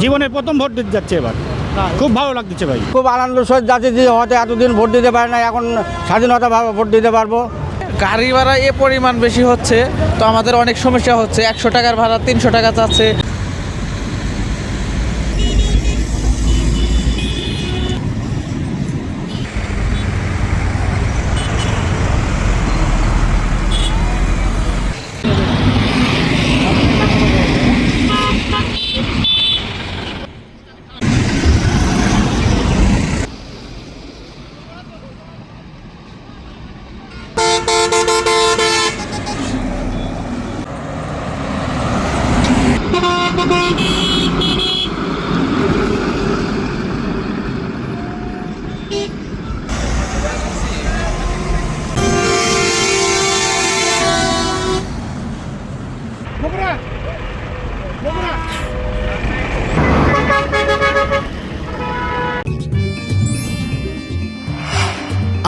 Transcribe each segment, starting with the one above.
জীবনের প্রথম ভোট দিতে যাচ্ছে এবার, খুব ভালো লাগছে ভাই। খুব আনন্দ সহিত যাচ্ছে যে হয়তো এতদিন ভোট দিতে পারে না, এখন স্বাধীনতাভাবে ভোট দিতে পারবো। গাড়ি ভাড়া এ পরিমাণ বেশি হচ্ছে, তো আমাদের অনেক সমস্যা হচ্ছে। 100 টাকার ভাড়া 300 টাকা চাচ্ছে।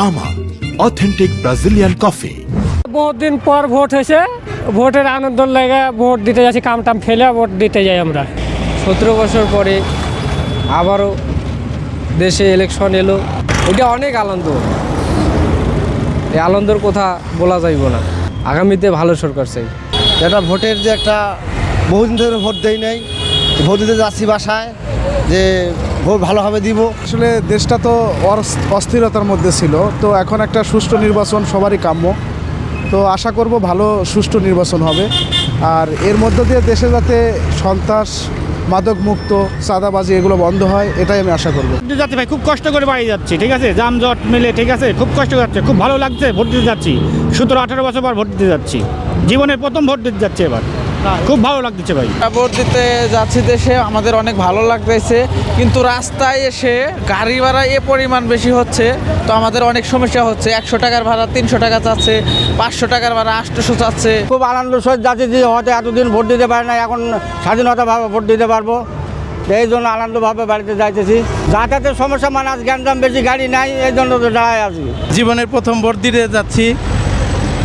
আমা অথেন্টিক ব্রাজিলিয়ান কফি। বহুত দিন পর ভোট হয়েছে, ভোটের আনন্দ লাগে ভোট দিতে যাচ্ছি, কামটাম ফেলে ভোট দিতে যাই আমরা। 17 বছর পরে আবারও দেশে ইলেকশন এলো, এটা অনেক আনন্দ। এই আনন্দের কথা বলা যাইব না। আগামীতে ভালো সরকার চাই। এটা ভোটের যে একটা বহুদিন ধরে ভোট দেই নাই, ভোট দিতে যাচ্ছি বাসায় যে ভোট ভালোভাবে দিব। আসলে দেশটা তো অস্থিরতার মধ্যে ছিল, তো এখন একটা সুষ্ঠু নির্বাচন সবারই কাম্য। তো আশা করব ভালো সুষ্ঠু নির্বাচন হবে, আর এর মধ্য দিয়ে দেশে যাতে সন্ত্রাস, মাদক মুক্ত, চাঁদাবাজি এগুলো বন্ধ হয়, এটাই আমি আশা করব। ভোট দিতে যাচ্ছি ভাই, খুব কষ্ট করে বাড়ি যাচ্ছি, ঠিক আছে, যানজট মিলে, ঠিক আছে, খুব কষ্ট যাচ্ছে, খুব ভালো লাগছে ভোট দিতে যাচ্ছি। 17-18 বছর পর ভোট দিতে যাচ্ছি, জীবনের প্রথম ভোট দিতে যাচ্ছে এবার, খুব ভালো লাগছে ভাই। ভোট দিতে যাচ্ছি দেশে, আমাদের অনেক ভালো লাগতেছে, কিন্তু রাস্তায় এসে গাড়ি ভাড়া এ পরিমাণ বেশি হচ্ছে, তো আমাদের অনেক সমস্যা হচ্ছে। 100 টাকার ভাড়া 300 টাকা চাচ্ছে, 500 টাকার ভাড়া 800 চাচ্ছে। খুব আনন্দ সহিত যাচ্ছে যে হয়তো এতদিন ভোট দিতে পারে না, এখন স্বাধীনতাভাবে ভোট দিতে পারবো। এই জন্য আনন্দভাবে বাড়িতে যাইতেছি। যাতায়াতের সমস্যা, মানে আজ গ্যাঞ্জাম বেশি, গাড়ি নাই, এই জন্য তো দাঁড়ায় আছি। জীবনের প্রথম ভোট দিতে যাচ্ছি,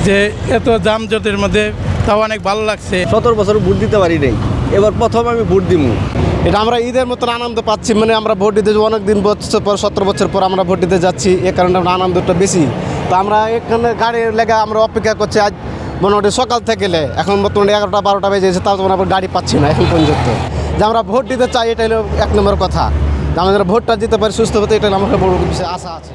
যে এত যানজটের মধ্যে, তাও অনেক ভালো লাগছে। 17 বছর ভোট দিতে পারি নাই, এবার প্রথম আমি ভোট দিব। এটা আমরা ঈদের মতন আনন্দ পাচ্ছি, মানে আমরা ভোট দিতে অনেক দিন বছর পর, 17 বছর পর আমরা ভোট দিতে যাচ্ছি, এ কারণে আমরা আনন্দটা বেশি। তো আমরা এখানে গাড়ির লেগে আমরা অপেক্ষা করছি, আজ মোটামুটি সকাল থেকে গেলে এখন বর্তমানে 11টা-12টা বেজে গেছে, তাও আমরা গাড়ি পাচ্ছি না এখন পর্যন্ত। যে আমরা ভোট দিতে চাই, এটাই হলো 1 নম্বর কথা। যে আমাদের ভোটটা দিতে পারি সুস্থ হতে, এটাই আমার বড় আশা আছে।